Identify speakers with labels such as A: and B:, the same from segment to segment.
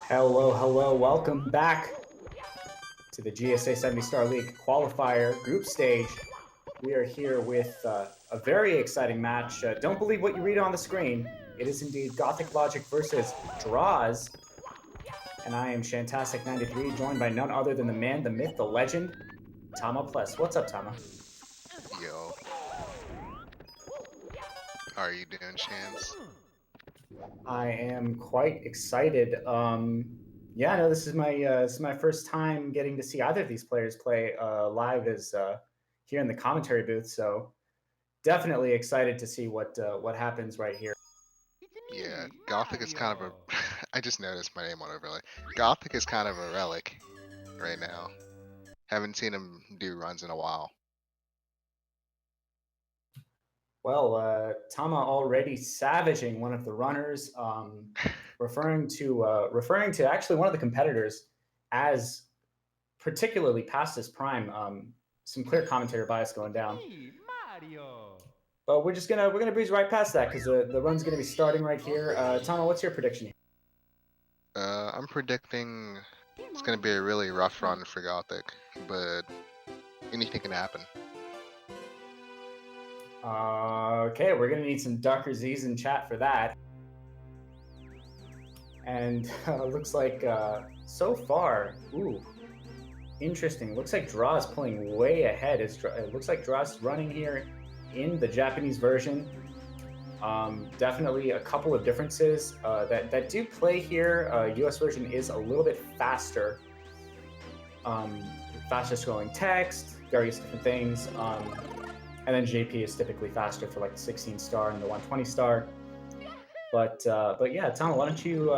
A: Hello, hello, welcome back to the GSA 70-Star League Qualifier group stage. We are here with a very exciting match. Don't believe what you read on the screen. It is indeed GothicLogic versus Droz. And I am Shantastic93, joined by none other than the man, the myth, the legend, Tama Plus. What's up, Tama?
B: Yo, how are you doing, Chance?
A: I am quite excited. Yeah, no, this is my first time getting to see either of these players play live as here in the commentary booth. So definitely excited to see what happens right here.
B: Yeah, Gothic is kind of a. I just noticed my name on overlay. Gothic is kind of a relic right now. Haven't seen him do runs in a while.
A: Well, Tama already savaging one of the runners, referring to actually one of the competitors as particularly past his prime. Some clear commentator bias going down. But we're gonna breeze right past that because the run's gonna be starting right here. Tama, what's your prediction here?
B: I'm predicting it's gonna be a really rough run for Gothic, but anything can happen.
A: Okay, we're gonna need some Ducker Z's in chat for that. And looks like so far, ooh, interesting. Looks like Draw is pulling way ahead. It looks like Draw's running here in the Japanese version. Definitely a couple of differences that do play here. US version is a little bit faster. Faster scrolling text, various different things. And then JP is typically faster for like the 16 star and the 120 star. But yeah, Tom, why don't you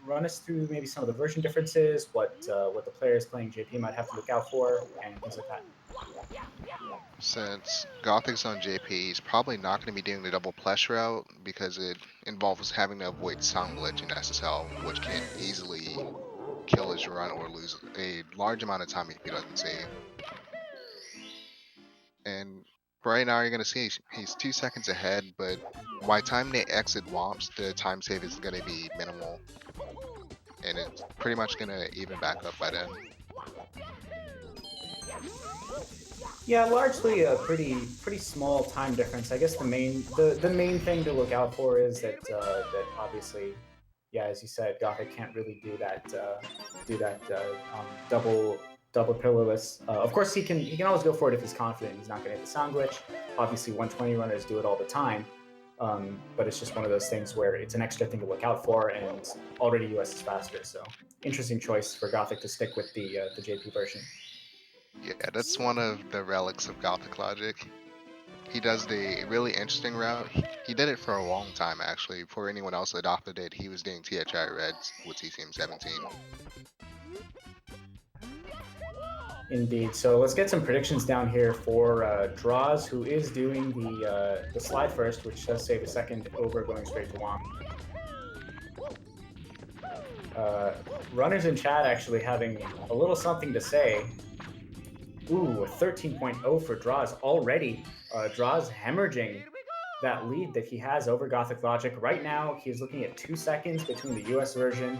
A: run us through maybe some of the version differences, what the players playing JP might have to look out for, and things like that.
B: Since Gothic's on JP, he's probably not going to be doing the double plush route because it involves having to avoid sound glitch in SSL, which can easily kill his run or lose a large amount of time if he doesn't save. And right now you're going to see he's 2 seconds ahead, but by the time they exit WOMPs, the time save is going to be minimal. And it's pretty much going to even back up by then.
A: Yeah, largely a pretty small time difference. I guess the main thing to look out for is that obviously, yeah, as you said, Gothic can't really do that double pillarless. Of course, he can always go for it if he's confident he's not going to hit the sound glitch. Obviously, 120 runners do it all the time, but it's just one of those things where it's an extra thing to look out for, and already US is faster. So interesting choice for Gothic to stick with the JP version.
B: Yeah, that's one of the relics of GothicLogic. He does the really interesting route. He did it for a long time, actually. Before anyone else adopted it, he was doing THI Reds with CCM17.
A: Indeed. So let's get some predictions down here for Droz, who is doing the slide first, which does save a second over going straight to Wong. Runners in chat actually having a little something to say. Ooh, a 13.0 for Droz already. Droz hemorrhaging that lead that he has over GothicLogic. Right now, he's looking at 2 seconds between the US version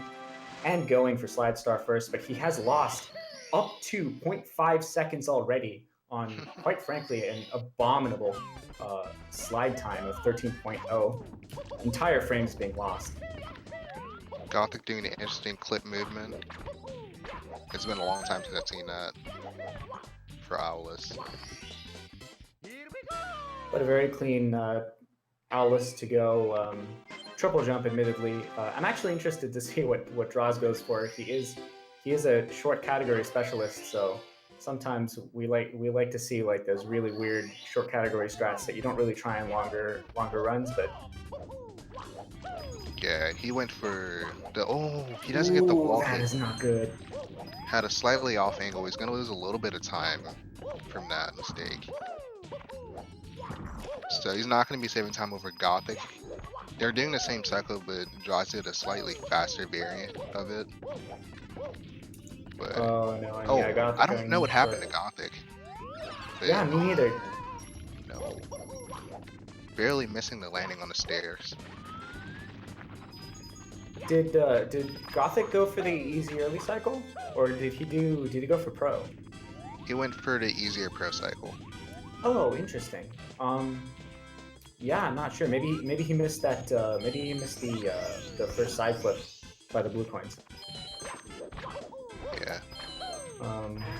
A: and going for Slide Star first, but he has lost up to 0.5 seconds already on, quite frankly, an abominable slide time of 13.0. Entire frames being lost.
B: Gothic doing an interesting clip movement. It's been a long time since I've seen that for Owlus.
A: But a very clean Owlus to go. Triple jump, admittedly. I'm actually interested to see what Droz goes for. He is a short category specialist, so sometimes we like to see like those really weird short category strats that you don't really try in longer runs. But
B: yeah, he went for the he doesn't get the wall
A: that
B: kick.
A: is not good.
B: Had a slightly off angle. He's gonna lose a little bit of time from that mistake. So he's not gonna be saving time over Gothic. They're doing the same cycle, but Droz did a slightly faster variant of it. But,
A: oh no! Yeah, Gothic
B: I don't know what happened to Gothic.
A: Yeah, me neither.
B: No. Barely missing the landing on the stairs.
A: Did Gothic go for the easy early cycle, or did he go for pro?
B: He went for the easier pro cycle.
A: Oh, interesting. Yeah, I'm not sure. Maybe he missed that. Maybe he missed the first side flip by the blue coins.
B: Yeah.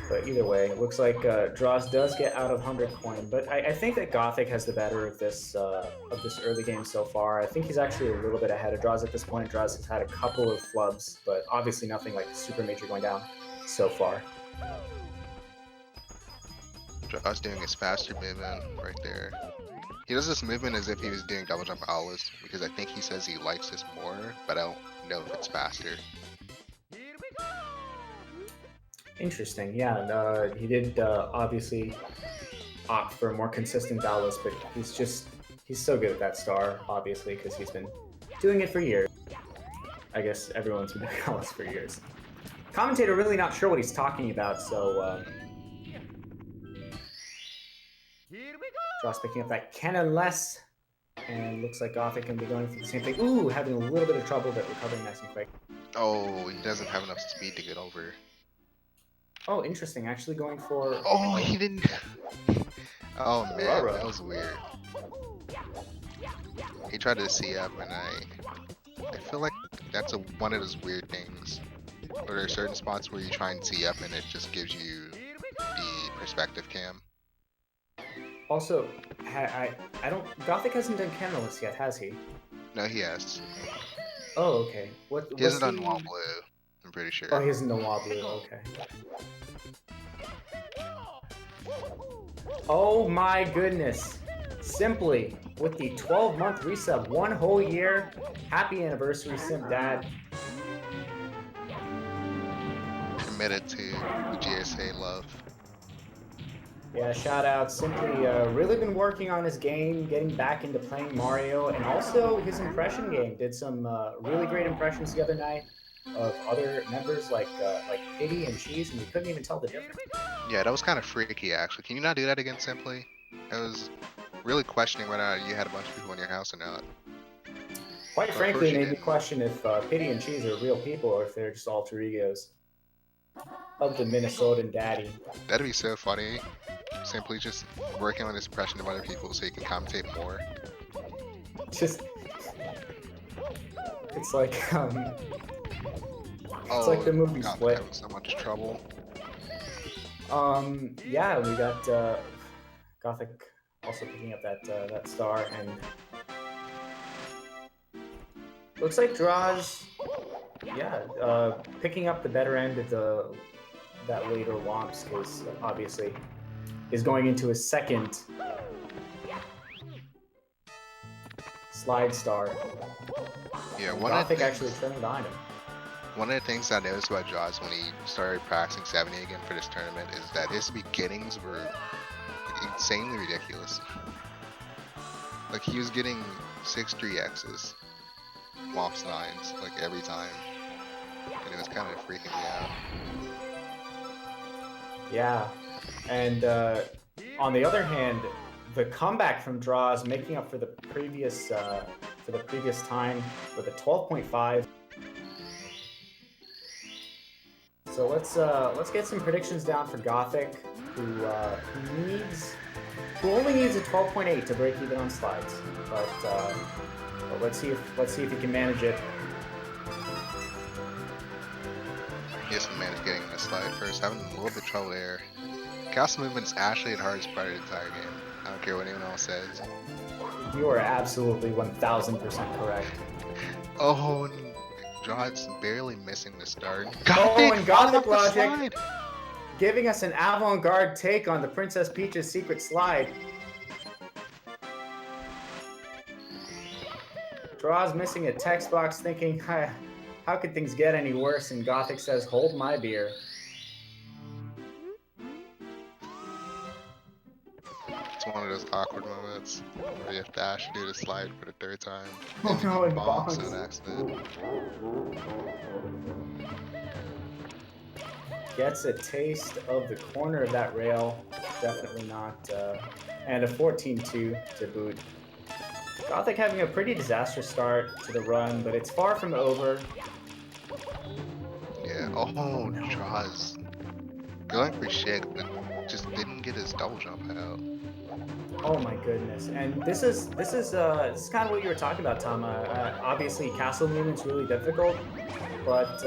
A: But either way, it looks like Droz does get out of 100 coin. But I think that Gothic has the better of this early game so far. I think he's actually a little bit ahead of Droz at this point. Droz has had a couple of flubs, but obviously nothing like super major going down so far.
B: Josh doing his faster movement right there. He does this movement as if he was doing double jump Alice, because I think he says he likes this more, but I don't know if it's faster.
A: Interesting, yeah. He did obviously opt for a more consistent Dallas, but he's so good at that star, obviously, because he's been doing it for years. I guess everyone's been doing Dallas for years. Commentator really not sure what he's talking about, so Josh picking up that cannon less, and looks like Gothic can be going for the same thing. Ooh, having a little bit of trouble, but recovering nice and quick.
B: Oh, he doesn't have enough speed to get over.
A: Oh, interesting. Actually going for...
B: Oh, he didn't... Oh man, that was weird. He tried to see up, and I feel like that's one of those weird things. Where there are certain spots where you try and see up, and it just gives you the perspective cam.
A: Also, I don't... Gothic hasn't done Canalist yet, has he?
B: No, he has.
A: Oh, okay.
B: He hasn't done Wall Blue, I'm pretty sure.
A: Oh, he hasn't done Wall Blue, okay. Oh my goodness. Simply, with the 12-month resub, 1 whole year. Happy anniversary, Simp Dad.
B: Committed to the GSA love.
A: Yeah, shout out. Simply really been working on his game, getting back into playing Mario, and also his impression game. Did some really great impressions the other night of other members like Pity and Cheese, and you couldn't even tell the difference.
B: Yeah, that was kind of freaky, actually. Can you not do that again, Simply? I was really questioning whether or not you had a bunch of people in your house or not.
A: Quite frankly, it made me question if Pity and Cheese are real people or if they're just alter egos of the Minnesotan daddy.
B: That'd be so funny. Simply just working on this impression of other people so you can commentate more.
A: Just... It's like, it's like the movie Split.
B: Having so much trouble.
A: Yeah, we got Gothic also picking up that star, and looks like Droz, yeah, picking up the better end of that later Womps, because obviously is going into his second slide star.
B: Yeah,
A: Gothic actually trailing behind him.
B: One of the things I noticed about Jaws when he started practicing 70 again for this tournament is that his beginnings were like, insanely ridiculous. Like he was getting 6-3X's, Womps 9s, like every time. And it was kind of freaking me out.
A: Yeah, and on the other hand, the comeback from Droz making up for the previous time with a 12.5. So let's get some predictions down for Gothic, who only needs a 12.8 to break even on slides. But let's see if he can manage it.
B: Yes, he managed getting in the slide first, having a little bit of trouble there. Chaos movement is actually the hardest part of the entire game. I don't care what anyone else says.
A: You are absolutely 1000% correct.
B: Oh, and Draw's barely missing the start.
A: Oh, and GothicLogic giving us an avant-garde take on the Princess Peach's secret slide. Draw's missing a text box thinking, how could things get any worse? And Gothic says, hold my beer.
B: It's one of those awkward moments where you have to actually do the slide for the 3rd time.
A: Oh no, it
B: bombs
A: bonks.
B: on accident.
A: Gets a taste of the corner of that rail. Definitely not. And a 14-2 to boot. Gothic having a pretty disastrous start to the run, but it's far from over.
B: Yeah.
A: Ooh, oh
B: Oh,
A: no.
B: draws. Going for shit, but just didn't get his double jump out.
A: Oh my goodness! And this is kind of what you were talking about, Tom. Obviously, castle movement's really difficult, but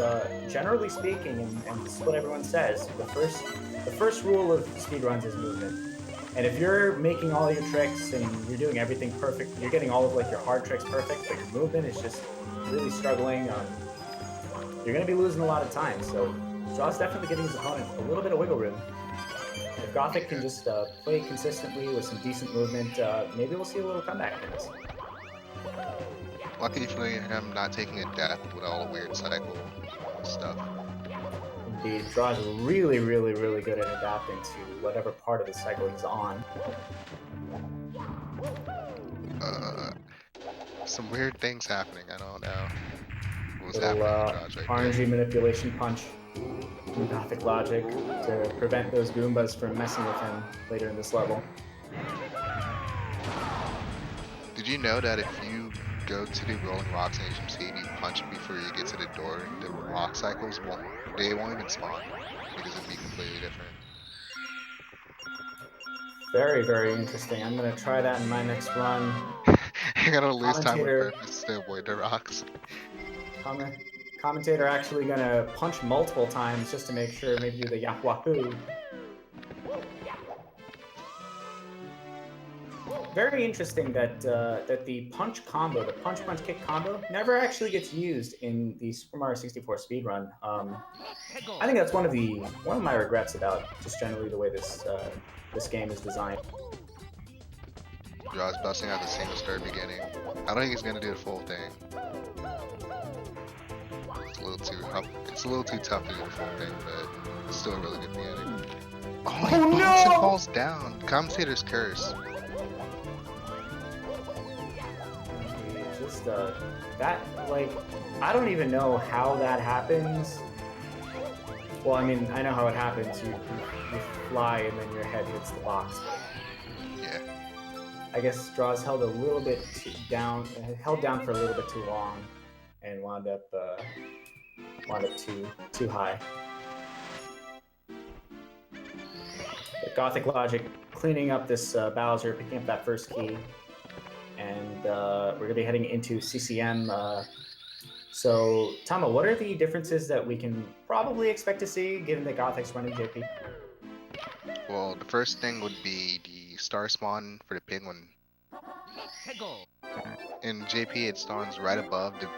A: generally speaking, and this is what everyone says, the first rule of speedruns is movement. And if you're making all your tricks and you're doing everything perfect, you're getting all of like your hard tricks perfect, but your movement is just really struggling. You're going to be losing a lot of time. So Straw's definitely giving his opponent a little bit of wiggle room. And if Gothic can
B: Yeah.
A: just play consistently with some decent movement, maybe we'll see a little comeback from this.
B: Lucky for him not taking a death with all the weird cycle stuff.
A: Indeed, Draw is really, really, really good at adapting to whatever part of the cycle he's on.
B: Some weird things happening. I don't know what's
A: Little
B: happening with Droz right there.
A: RNG manipulation punch from GothicLogic to prevent those Goombas from messing with him later in this level.
B: Did you know that if you go to the rolling rocks in HMC and you punch it before you get to the door, the rock cycles won't even spawn because it'd be completely different.
A: Very, very interesting. I'm gonna try that in my next run.
B: You're gonna lose time on
A: Commentator,
B: purpose to avoid the rocks.
A: comment, commentator actually gonna punch multiple times just to make sure, maybe do the Yap Wahoo. Very interesting that that the punch combo, the punch punch kick combo, never actually gets used in the Super Mario 64 speedrun. I think that's one of my regrets about just generally the way this game is designed.
B: Droz busting out the single star beginning. I don't think he's gonna do the full thing. It's a little too tough to do the full thing, but it's still a really good beginning. Oh, he bumps and falls down. Commentator's curse.
A: Just that, like, I don't even know how that happens. Well, I mean, I know how it happens. You fly and then your head hits the box.
B: Yeah.
A: I guess Draws held a little bit held down for a little bit too long, and wound up too high. But GothicLogic cleaning up this Bowser, picking up that first key, and we're gonna be heading into CCM. So, Tama, what are the differences that we can probably expect to see, given that Gothic's running JP?
B: Well, the first thing would be the star spawn for the penguin. In JP, it spawns right above the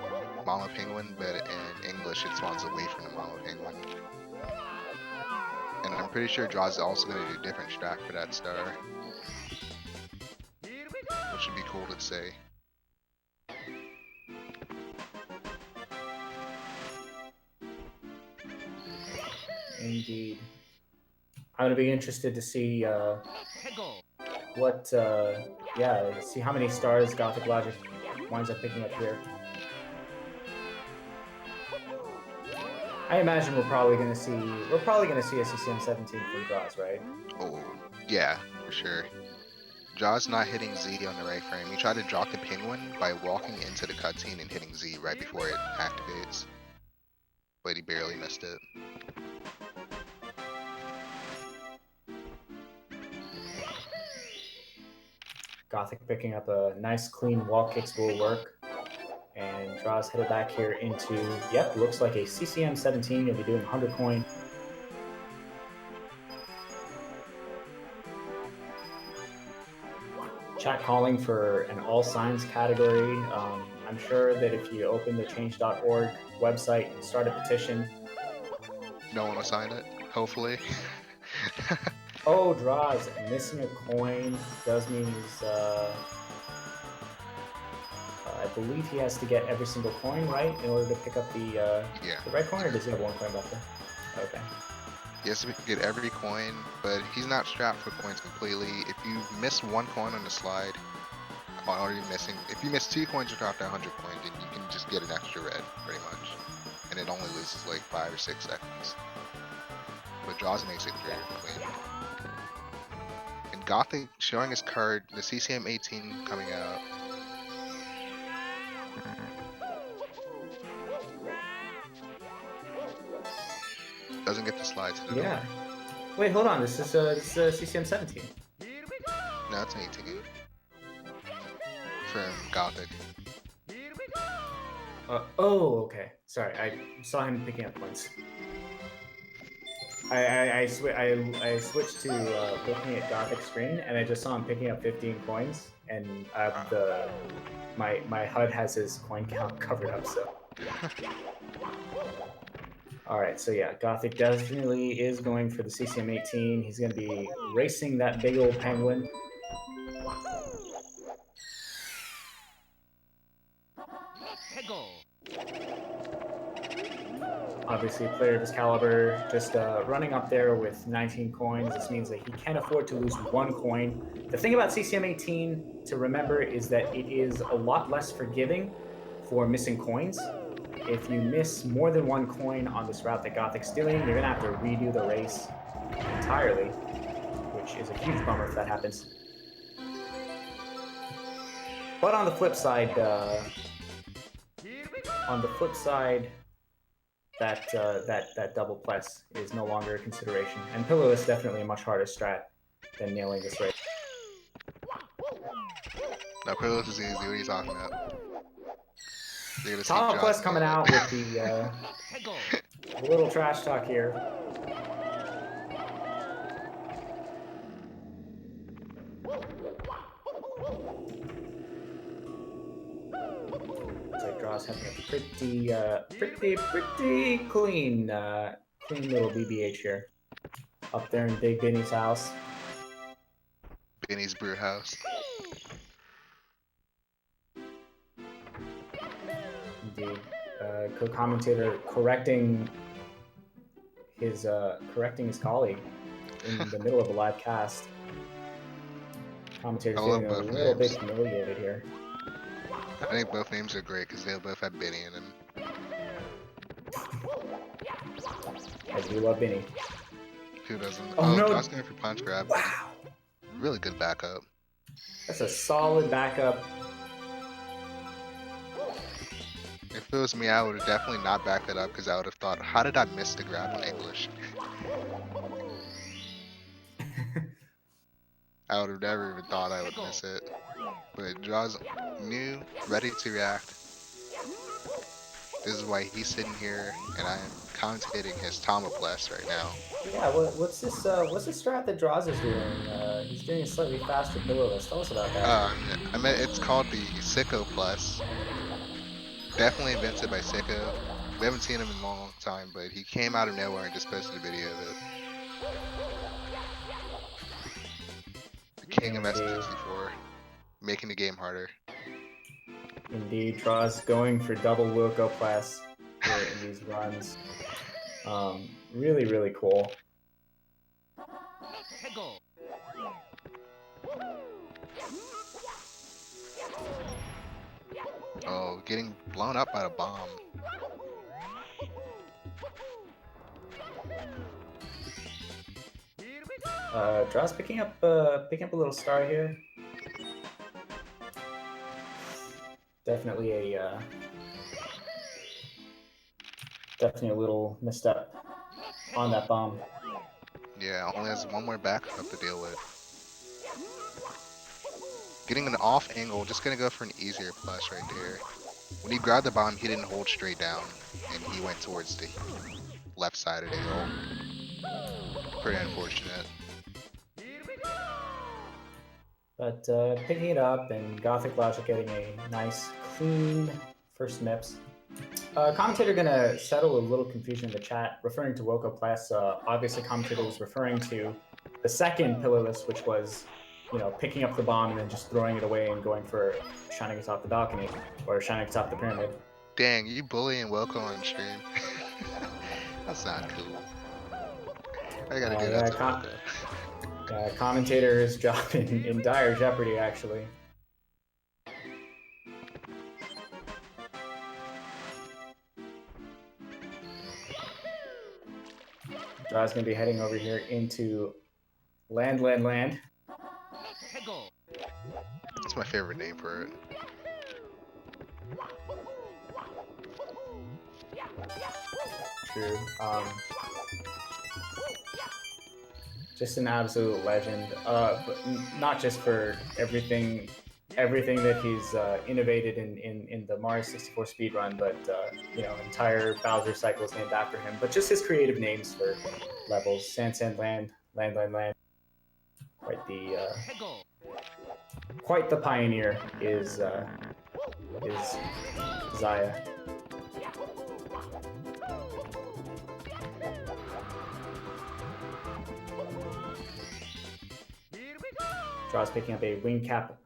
B: mama penguin, but in English, it spawns away from the mama penguin. And I'm pretty sure Draws is also going to do a different strat for that star, which would be cool to say.
A: Indeed. I'm gonna be interested to see see how many stars GothicLogic winds up picking up here. I imagine we're probably gonna see a CCM17 from Draws, right?
B: Oh, yeah, for sure. Draws not hitting Z on the right frame. He tried to drop the penguin by walking into the cutscene and hitting Z right before it activates, but he barely missed it.
A: Gothic picking up a nice clean wall kicks will work. And Draws headed back here into, yep, looks like a CCM17. You'll be doing 100 coin. Chat calling for an all signs category. I'm sure that if you open the change.org website and start a petition.
B: No one will sign it, hopefully.
A: Oh, Draws missing a coin does mean he's. I believe he has to get every single coin, right, in order to pick up the red coin, or does he have one coin left there? Okay.
B: He has to get every coin, but he's not strapped for coins completely. If you miss one coin on the slide, if you miss 2 coins, you drop that 100 coin, then you can just get an extra red, pretty much. And it only loses like 5 or 6 seconds. But Draws makes it very clean. And Gothic showing his card, the CCM18 coming out. Doesn't get to slide to the
A: Yeah.
B: door.
A: Wait, hold on. This is CCM17.
B: No, it's an 18 from Gothic.
A: Oh, okay. Sorry, I saw him picking up points. I switched to looking at Gothic screen, and I just saw him picking up 15 coins, and my HUD has his coin count covered up. So, all right. So yeah, Gothic definitely is going for the CCM18. He's going to be racing that big old penguin. Obviously, a player of his caliber, just running up there with 19 coins. This means that he can afford to lose 1 coin. The thing about CCM18 to remember is that it is a lot less forgiving for missing coins. If you miss more than 1 coin on this route that Gothic's doing, you're going to have to redo the race entirely, which is a huge bummer if that happens. But on the flip side, that double plus is no longer a consideration, and pillarless is definitely a much harder strat than nailing this race.
B: No, Pillarless is easy. What are you talking about? You're gonna see
A: Top
B: Droz
A: Quest coming
B: nail
A: out
B: it.
A: with the little trash talk here. Looks like Droz having a pretty clean little BBH here, up there in Big Benny's house.
B: Benny's Brew House.
A: Indeed, co-commentator correcting his colleague in the middle of a live cast. Commentator's
B: I love
A: getting a
B: both
A: little bit
B: names.
A: humiliated here.
B: I think both names are great because they both have Benny in them.
A: I do love Benny.
B: Who doesn't?
A: Oh
B: Oh,
A: no!
B: Droz going for punch grab.
A: Wow,
B: Really good backup.
A: that's a solid backup.
B: If it was me, I would have definitely not backed it up because I would have thought, how did I miss the grab in English? I would have never even thought I would miss it. But Droz new, ready to react. This is why he's sitting here and I am commentating his Tomopless right now.
A: Yeah, what's this strat that Droz is doing? He's doing a slightly faster pillarless. Tell us about that.
B: I mean, it's called the Sicko Plus. Definitely invented by Sicko. We haven't seen him in a long time, but he came out of nowhere and just posted a video of it. The king of
A: Indeed.
B: SM64, making the game harder.
A: Indeed, Droz going for double Wilco Plus here in these runs. Really, really cool.
B: Oh, getting blown up by a bomb.
A: Droz picking up a little star here. Definitely a little misstep on that bomb.
B: Yeah, only has one more backup to deal with. Getting an off angle, just gonna go for an easier plus right there. When he grabbed the bomb, he didn't hold straight down, and he went towards the left side of the hill. Pretty unfortunate.
A: But picking it up, and GothicLogic getting a nice, clean first MIPS. Commentator gonna settle a little confusion in the chat, referring to Wilco Plus. Obviously, commentator was referring to the second pillarless, which was, picking up the bomb and then just throwing it away and going for shining atop the balcony or shining atop the pyramid.
B: Dang, you bullying Wilco on stream. That's not cool. I gotta do that to Wilco.
A: Commentator's job in dire jeopardy, actually. Draw's gonna be heading over here into land.
B: That's my favorite name for it.
A: True. Just an absolute legend. But not just for everything that he's innovated in the Mario 64 speedrun, but you know, entire Bowser cycles named after him. But just his creative names for levels: Sand, Sand, Land, Land, Land, Land. Quite the pioneer is Zaya. Droz picking up a wing cap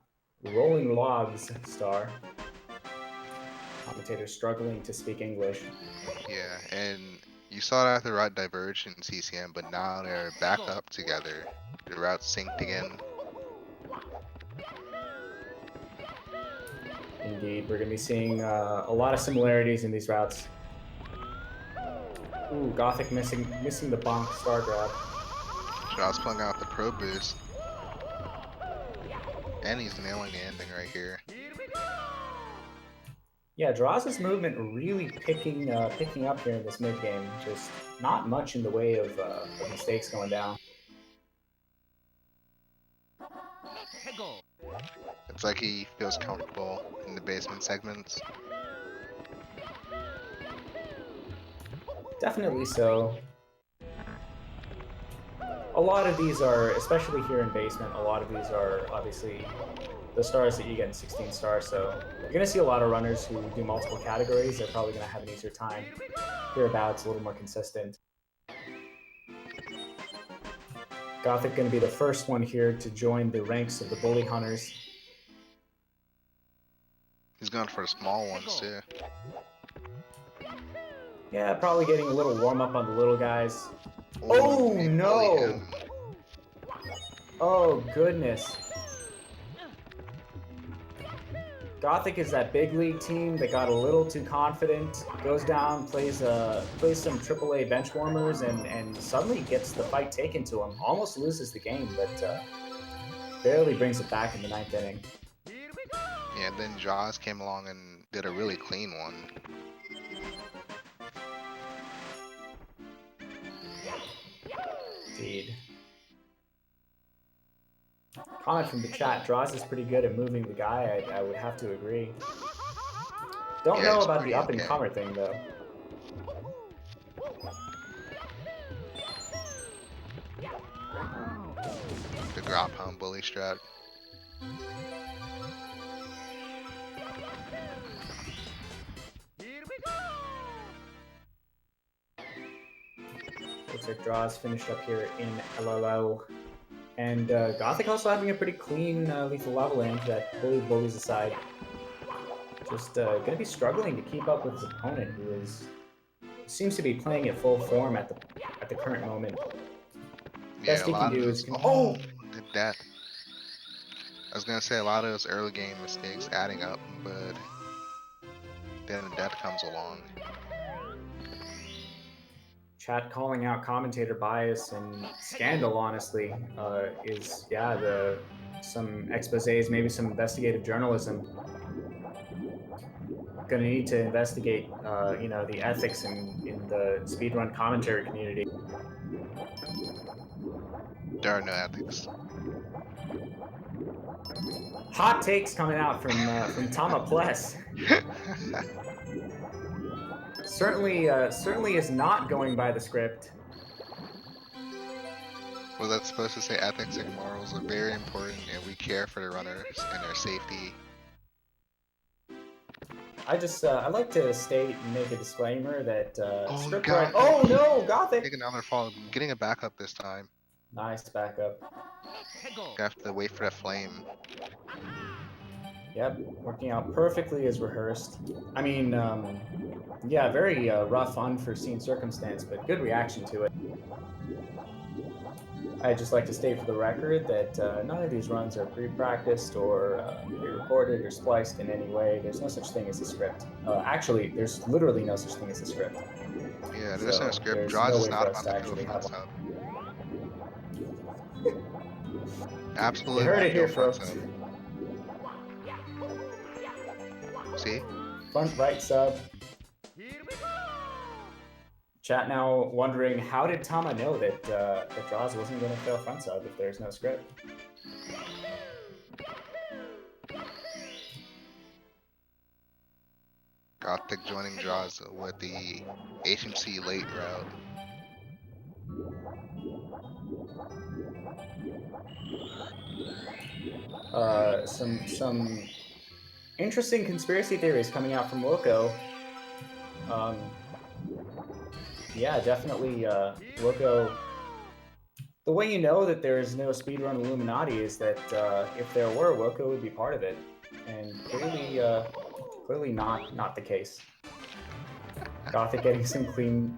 A: rolling logs star. Commentators struggling to speak English.
B: Yeah, and you saw that the route diverged in CCM, but now they're back up together. The route synced again.
A: Indeed, we're going to be seeing a lot of similarities in these routes. Ooh, Gothic missing the bonk star grab.
B: Droz pulling out the pro boost. And he's nailing the ending right here.
A: Yeah, Droz's movement really picking up here in this mid game. Just not much in the way of mistakes going down.
B: It's like he feels comfortable in the basement segments.
A: Definitely so. A lot of these are, especially here in basement, a lot of these are obviously the stars that you get in 16 stars. So you're going to see a lot of runners who do multiple categories. They're probably going to have an easier time. Hereabouts, a little more consistent. Gothic going to be the first one here to join the ranks of the bully hunters.
B: He's going for the small ones too.
A: Yeah, probably getting a little warm up on the little guys.
B: Ooh,
A: Oh
B: he
A: no!
B: bullied him.
A: Oh goodness. Gothic is that big league team that got a little too confident, goes down, plays some AAA bench warmers, and suddenly gets the fight taken to him. Almost loses the game, but barely brings it back in the 9th inning.
B: Yeah, then Jaws came along and did a really clean one.
A: Indeed. Comment from the chat, Droz is pretty good at moving the guy, I would have to agree. Don't know about the up-and-comer thing, though.
B: The Grop Hound bully strat.
A: Looks like Droz finished up here in LLL. And Gothic also having a pretty clean lethal leveling that bullies aside. Just going to be struggling to keep up with his opponent, who seems to be playing at full form at the current moment.
B: Yeah,
A: Best he can do is...
B: did that. I was gonna say a lot of those early game mistakes adding up, but then death comes along.
A: Chat calling out commentator bias and scandal, honestly, is, yeah, some exposés, maybe some investigative journalism. Going to need to investigate, you know, the ethics in the speedrun commentary community.
B: There are no ethics.
A: Hot takes coming out from Tama Pless. Certainly is not going by the script.
B: Was that supposed to say ethics and morals are very important and we care for the runners and their safety?
A: I like to state and make a disclaimer that script
B: God.
A: Oh no, Gothic!
B: Take another fall, getting a backup this time.
A: Nice backup.
B: You have to wait for that flame.
A: Yep, working out perfectly as rehearsed. I mean, yeah, very rough, unforeseen circumstance, but good reaction to it. I'd just like to state for the record that none of these runs are pre-practiced or pre-recorded or spliced in any way. There's no such thing as a script. Actually, there's literally no such thing as a script.
B: Yeah, there's no script.
A: There's
B: Draws
A: no
B: is
A: way
B: not
A: for us
B: about
A: to
B: to do a
A: actually have
B: front
A: one.
B: sub. Absolutely.
A: You heard it
B: no
A: here,
B: front
A: folks.
B: sub. See?
A: Front right sub. Chat now wondering, how did Tama know that that Droz wasn't going to fail front sub if there's no script?
B: Gothic joining draws with the HMC late route.
A: Some interesting conspiracy theories coming out from Loco. Yeah, definitely. Loco. The way you know that there is no speedrun Illuminati is that if there were, Loco would be part of it, and clearly not the case. Gothic getting some clean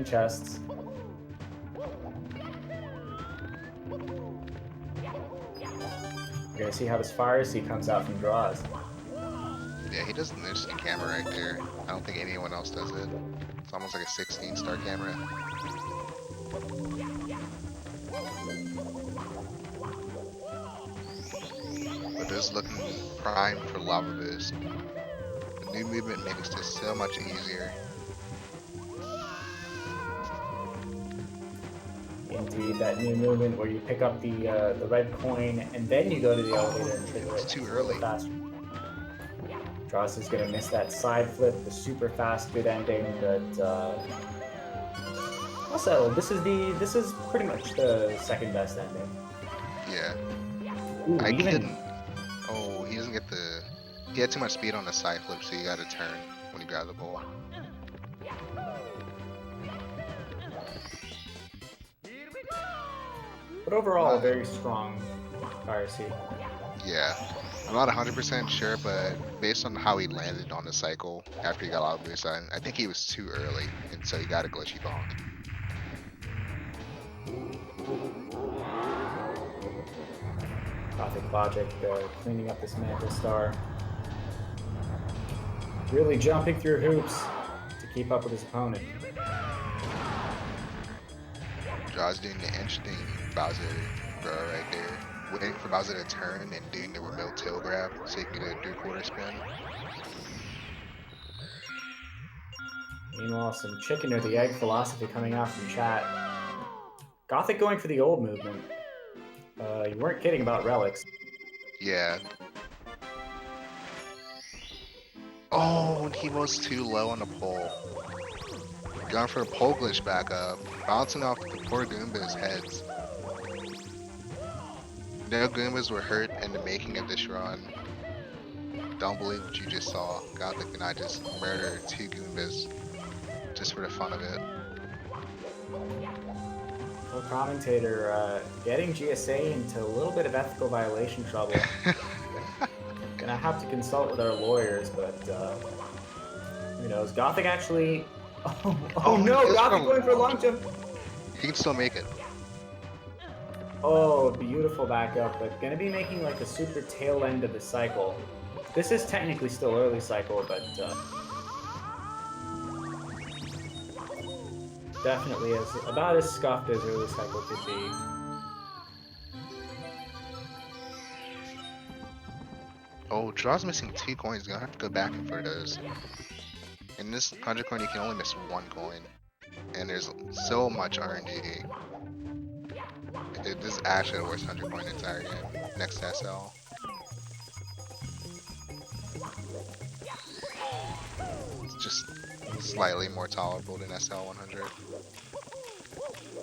A: chests. You're gonna see how this fire seed comes out from draws.
B: Yeah, he does an interesting camera right there. I don't think anyone else does it. It's almost like a 16-star camera. But this is looking prime for Lava Boost. The new movement makes this so much easier.
A: Indeed, that new movement where you pick up the red coin and then you go to the elevator and trigger it.
B: It's too early.
A: Faster. Droz is gonna miss that side flip, the super fast good ending, but also this is pretty much the second best ending.
B: Yeah.
A: Ooh,
B: I couldn't. Oh, he doesn't get the. He had too much speed on the side flip, so you got to turn when you grab the ball.
A: But overall, a very strong fire seed.
B: Yeah. I'm not 100% sure, but based on how he landed on the cycle after he got out of boost, I think he was too early, and so he got a glitchy bonk.
A: GothicLogic cleaning up this Manta Star. Really jumping through hoops to keep up with his opponent.
B: Droz doing the interesting Bowser throw right there. Waiting for Bowser to turn and doing the remote tail grab so he can do a 3/4 spin.
A: Meanwhile, some chicken or the egg philosophy coming out from chat. Gothic going for the old movement. You weren't kidding about relics.
B: Yeah. Oh, and he was too low on the pole. Going for a pole glitch back up, bouncing off the poor Goomba's heads. No Goombas were hurt in the making of this run. Don't believe what you just saw. Gothic and I just murdered 2 Goombas just for the fun of it.
A: Well, commentator getting GSA into a little bit of ethical violation trouble. Gonna have to consult with our lawyers, but who knows? Gothic actually. Oh no! Gothic going for a long jump.
B: He can still make it.
A: Oh, beautiful backup, but gonna be making like the super tail end of the cycle. This is technically still early cycle, but definitely about as scuffed as early cycle could be.
B: Oh, Draw's missing 2 coins. He's gonna have to go back in for those. In this 100 coin, you can only miss 1 coin. And there's so much RNG. This is actually the worst 100 coin in the entire game. Next to SL. It's just slightly more tolerable than SL 100.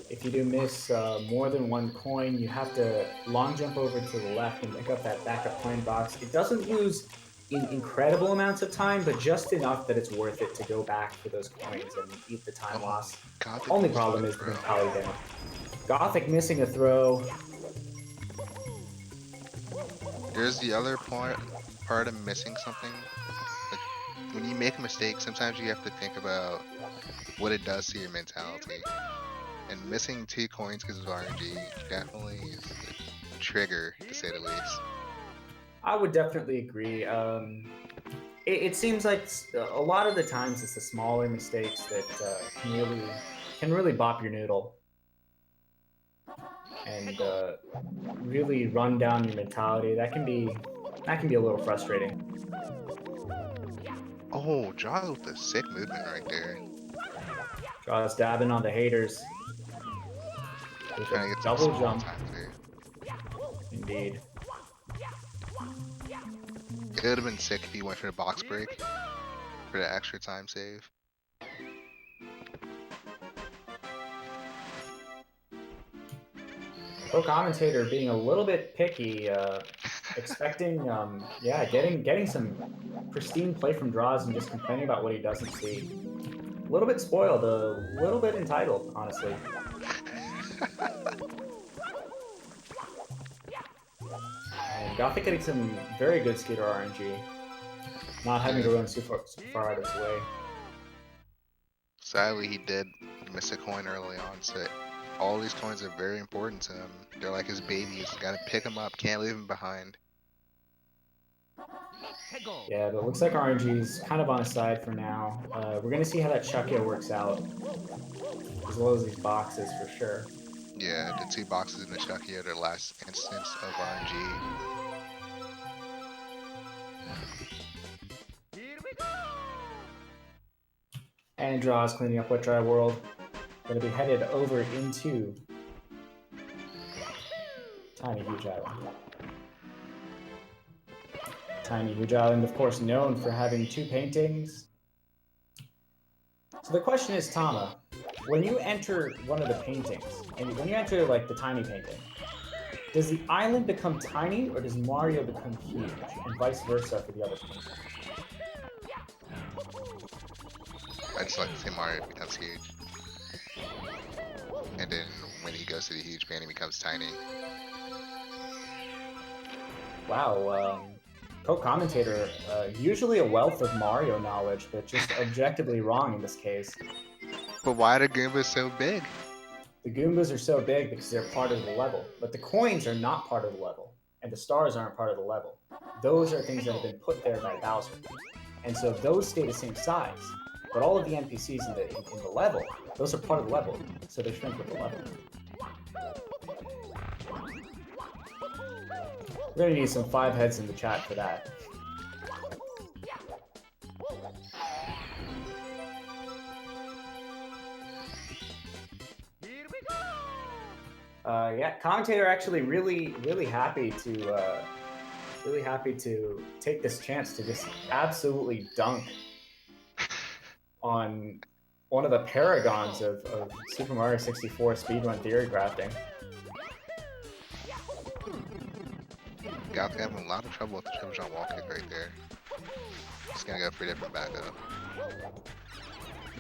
A: If you do miss more than 1 coin, you have to long jump over to the left and pick up that backup coin box. It doesn't lose in incredible amounts of time, but just enough that it's worth it to go back for those coins and eat the time loss.
B: Gothic
A: Only problem is the mentality down. Gothic missing a throw.
B: There's the other part of missing something. Like, when you make a mistake, sometimes you have to think about what it does to your mentality. And missing 2 coins because of RNG definitely is a trigger, to say the least.
A: I would definitely agree. It seems like a lot of the times it's the smaller mistakes that can really bop your noodle and really run down your mentality. That can be a little frustrating.
B: Oh, Jaws with a sick movement right there.
A: Draws dabbing on the haters with
B: Trying
A: a
B: to get some
A: double
B: small
A: jump.
B: time there.
A: Indeed.
B: It would have been sick if he went for the box break for the extra time save.
A: Co-commentator being a little bit picky, expecting, yeah, getting some pristine play from draws and just complaining about what he doesn't see. A little bit spoiled, a little bit entitled, honestly. And Gothic getting some very good skater RNG, not having to run super far out of his way.
B: Sadly, he did miss a coin early on, so all these coins are very important to him. They're like his babies. Gotta pick him up, can't leave him behind.
A: Yeah, but it looks like RNG's kind of on his side for now. We're going to see how that Chuckya works out, as well as these boxes for sure.
B: Yeah, the 2 boxes in the Chucky are the last instance of RNG.
A: And draws cleaning up Wet Dry World. Going to be headed over into Tiny Huge Island. Tiny Huge Island, of course, known for having 2 paintings. So the question is, Tama, when you enter one of the paintings, and when you enter like the tiny painting, does the island become tiny or does Mario become huge, and vice versa for the other paintings?
B: I just like to see Mario becomes huge. And then when he goes to the huge painting, he becomes tiny.
A: Wow, co-commentator, usually a wealth of Mario knowledge, but just objectively wrong in this case.
B: But why are the Goombas so big?
A: The Goombas are so big because they're part of the level, but the coins are not part of the level, and the stars aren't part of the level. Those are things that have been put there by Bowser. And so those stay the same size, but all of the NPCs in the level, those are part of the level, so they shrink with the level. We're gonna need some 5 heads in the chat for that. Yeah, commentator actually really happy to take this chance to just absolutely dunk on one of the paragons of Super Mario 64 speedrun theory crafting.
B: Gothic having a lot of trouble with the triple jump wall kick right there. Just gonna go for a different backup.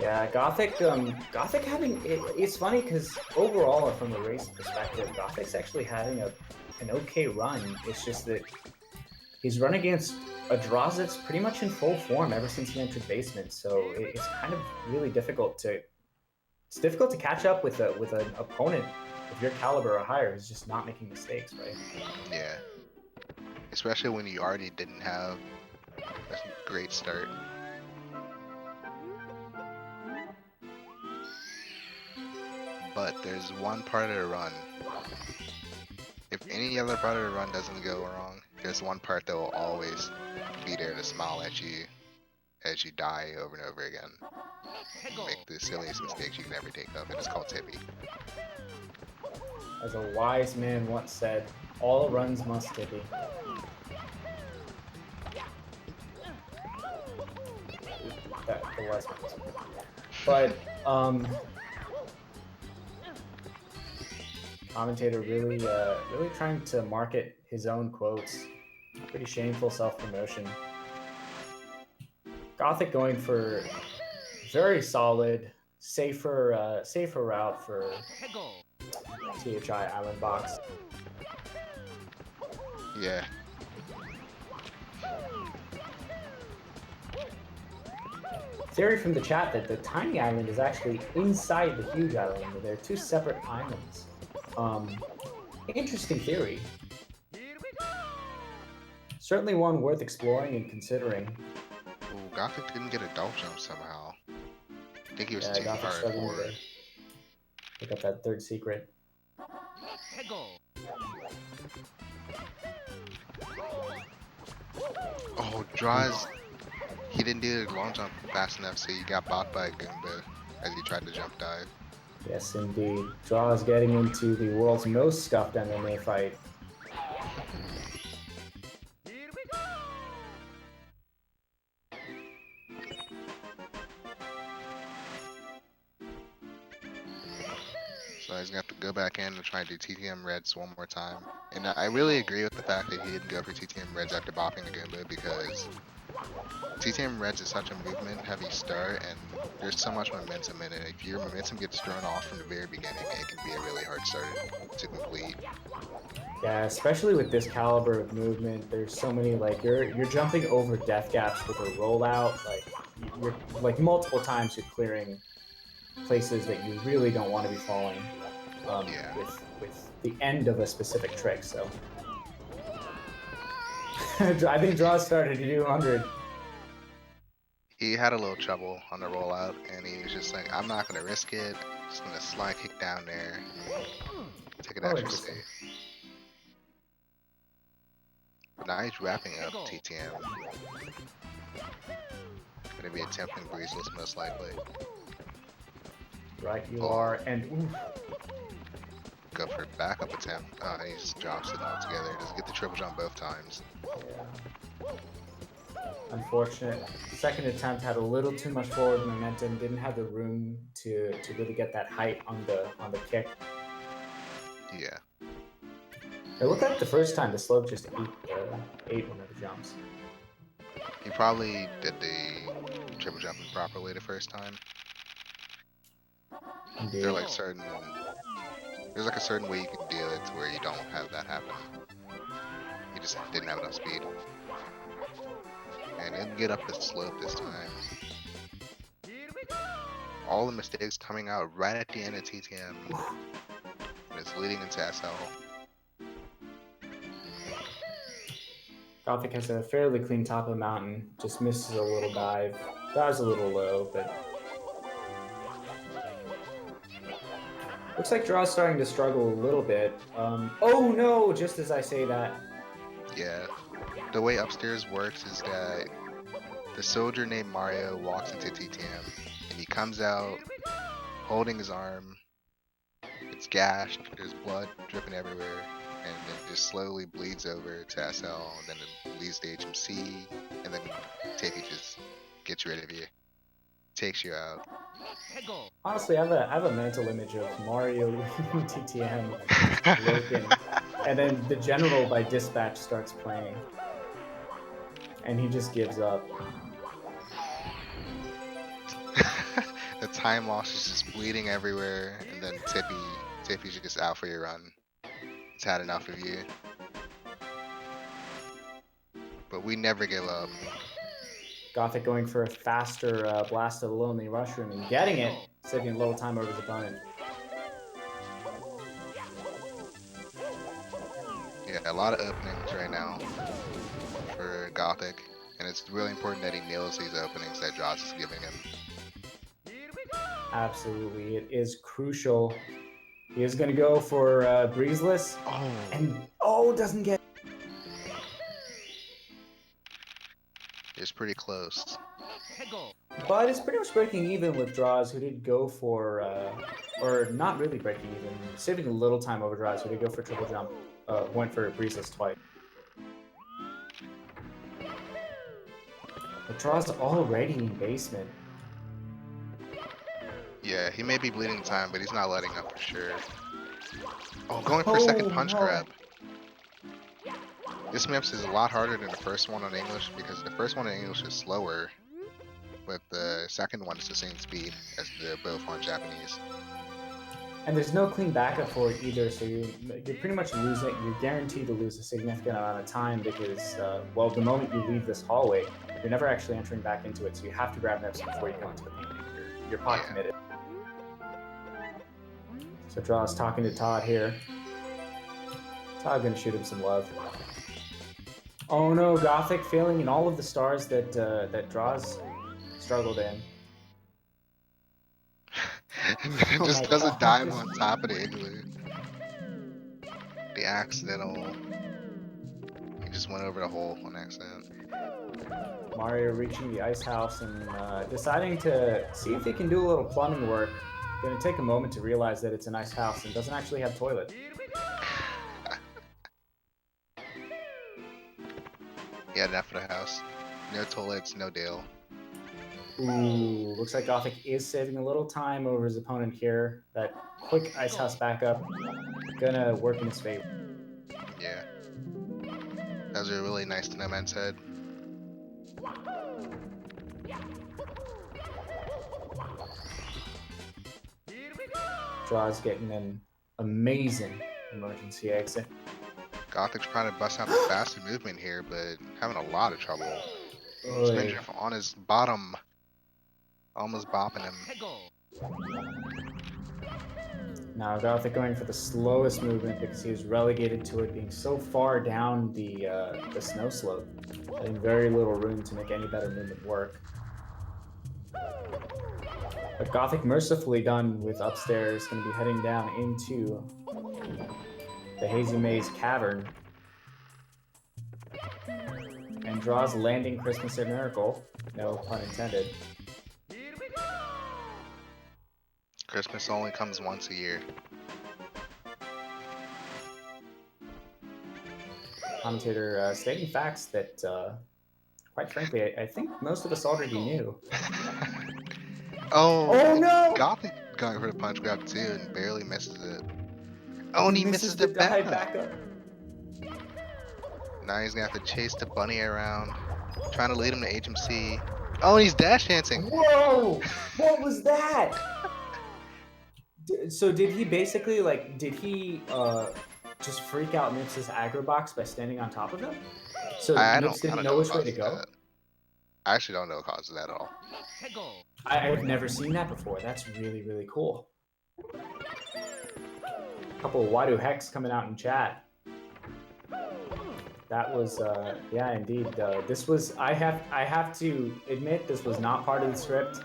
A: Yeah, Gothic having it's funny because overall, from a race perspective, Gothic's actually having an okay run. It's just that he's run against a Droz that's pretty much in full form ever since he entered basement. So it's kind of really difficult to catch up with an opponent of your caliber or higher who's just not making mistakes, right?
B: Yeah. Especially when you already didn't have a great start. But there's one part of the run. If any other part of the run doesn't go wrong, there's one part that will always be there to smile at you as you die over and over again. Make the silliest mistakes you can ever think of, and it's called Tippy.
A: As a wise man once said, all runs must tippy. That the wise man was. But commentator really trying to market his own quotes. Pretty shameful self-promotion. Gothic going for very solid, safer route for THI Island Box.
B: Yeah.
A: Theory from the chat that the tiny island is actually inside the huge island. They're 2 separate islands. Interesting theory. Certainly one worth exploring and considering.
B: Ooh, Gothic didn't get a double jump somehow. I think he was too
A: Gothic
B: far
A: struggling
B: forward.
A: to pick up that 3rd secret.
B: Oh, Droz, he didn't do the long jump fast enough, so he got blocked by a Goomba. as he tried to jump dive.
A: Yes, indeed. Droz getting into the world's most scuffed MMA fight.
B: So he's gonna have to go back in and try and do TTM Reds one more time. And I really agree with the fact that he didn't go for TTM Reds after bopping the Goomba, because TTM Reds is such a movement heavy start and there's so much momentum in it. If your momentum gets thrown off from the very beginning, it can be a really hard start to complete.
A: Yeah, especially with this caliber of movement, there's so many, like, you're jumping over death gaps with a rollout, like you're like multiple times you're clearing places that you really don't want to be falling
B: Yeah.
A: with the end of a specific trick. So I think Droz started to do 100.
B: He had a little trouble on the rollout and he was just like, I'm not gonna risk it. Just gonna slide kick down there. Take it
A: Oh,
B: extra
A: interesting.
B: safe. But now he's wrapping up TTM. Gonna be attempting breezeless most likely.
A: Right, you are, and ooh,
B: Go for a backup attempt. Oh, he just drops it altogether. Doesn't get the triple jump both times.
A: yeah. Unfortunate. Second attempt had a little too much forward momentum. Didn't have the room to really get that height on the kick.
B: Yeah.
A: It looked like the first time the slope just ate one of the jumps.
B: He probably did the triple jump the proper way the first time.
A: Indeed.
B: There's like a certain way you can deal it to where you don't have that happen. He just didn't have enough speed. And didn't get up the slope this time. All the mistakes coming out right at the end of TTM. And it's leading into SL.
A: Gothic has a fairly clean top of the mountain. Just misses a little dive. Dives a little low, but looks like Draw's starting to struggle a little bit. Oh no! Just as I say that.
B: Yeah. The way upstairs works is that the soldier named Mario walks into TTM and he comes out holding his arm. It's gashed, there's blood dripping everywhere, and it just slowly bleeds over to SL, and then it leads to HMC, and then Tiffy just gets rid of you, takes you out.
A: Honestly, I have a mental image of Mario leaving TTM broken, and then the General by Dispatch starts playing, and he just gives up.
B: The time loss is just bleeding everywhere, and then Tiffy's just out for your run. It's had enough of you. But we never give up.
A: Gothic going for a faster blast of the Lonely Mushroom and getting it, saving a little time over his opponent.
B: Yeah, a lot of openings right now for Gothic, and it's really important that he nails these openings that Droz is giving him.
A: Absolutely, it is crucial. He is going to go for Breezeless, and doesn't get.
B: It's pretty close.
A: But it's pretty much breaking even with Droz, who did go for, or not really breaking even, saving a little time over Droz, who did go for triple jump, went for Breezeless twice. But Droz already in basement.
B: Yeah, he may be bleeding time, but he's not letting up for sure. Oh, going for a second punch grab. This map is a lot harder than the first one on English, because the first one in English is slower, but the second one is the same speed as the both on Japanese.
A: And there's no clean backup for it either, so you're pretty much losing, you're guaranteed to lose a significant amount of time because, well, the moment you leave this hallway, you're never actually entering back into it, so you have to grab Nips before you go into the painting. You're pot committed. So Draw's talking to Todd here. Todd gonna shoot him some love. Oh no, Gothic failing in all of the stars that that Draw's struggled in.
B: Just does a dive on top of the igloo. The accidental. He just went over the hole on accident.
A: Mario reaching the ice house and deciding to see if he can do a little plumbing work. Gonna take a moment to realize that it's an ice house and doesn't actually have toilet.
B: Yeah, enough for the house. No toilets, no deal.
A: Ooh, looks like Gothic is saving a little time over his opponent here. That quick ice house backup gonna work in his favor.
B: Yeah. That was a really nice to know man's head.
A: Droz getting an amazing emergency exit.
B: Gothic's trying to bust out the faster movement here, but having a lot of trouble. Spin drift on his bottom. Almost bopping him.
A: Now Gothic going for the slowest movement because he was relegated to it being so far down the snow slope, having very little room to make any better movement work. But Gothic mercifully done with upstairs, going to be heading down into the Hazy Maze Cavern. And Droz landing Christmas at Miracle, no pun intended.
B: Christmas only comes once a year.
A: Commentator stating facts that, quite frankly, I think most of us already knew.
B: Oh
A: no!
B: Gothic going for the punch grab too and barely misses it. Oh, and he misses the
A: dive
B: backup. Now he's gonna have to chase the bunny around, trying to lead him to HMC. Oh, and he's dash dancing.
A: Whoa! What was that? So did he basically just freak out Nips's aggro box by standing on top of him? So Nips didn't know which way to go?
B: That. I actually don't know what causes that at all.
A: I've never seen that before. That's really, really cool. A couple of Wadu Hex coming out in chat. That was, yeah, indeed. This was, I have to admit, this was not part of the script.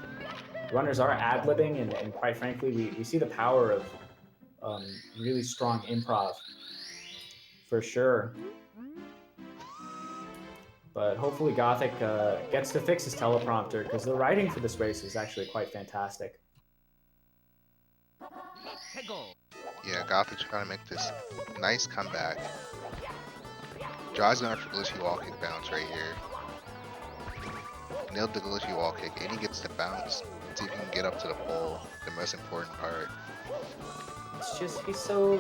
A: Runners are ad-libbing, and quite frankly, we see the power of really strong improv, for sure. But hopefully Gothic gets to fix his teleprompter, because the writing for this race is actually quite fantastic.
B: Yeah, Gothic's trying to make this nice comeback. Droz going for glitchy wall kick bounce right here. Nailed the glitchy wall kick, and he gets the bounce. See if he can get up to the pole, the most important part.
A: It's just, it's so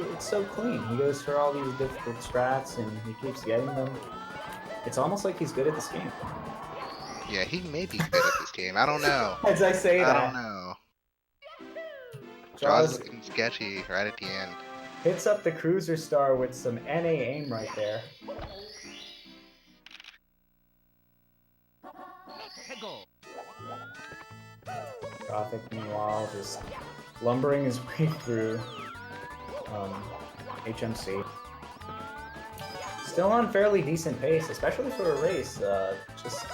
A: clean. He goes for all these difficult strats, and he keeps getting them. It's almost like he's good at this game.
B: Yeah, he may be good at this game. I don't know.
A: As I say that.
B: I don't know. Droz looking sketchy right at the end.
A: Hits up the cruiser star with some NA aim right there. Gothic, meanwhile, just lumbering his way through HMC. Still on fairly decent pace, especially for a race. Just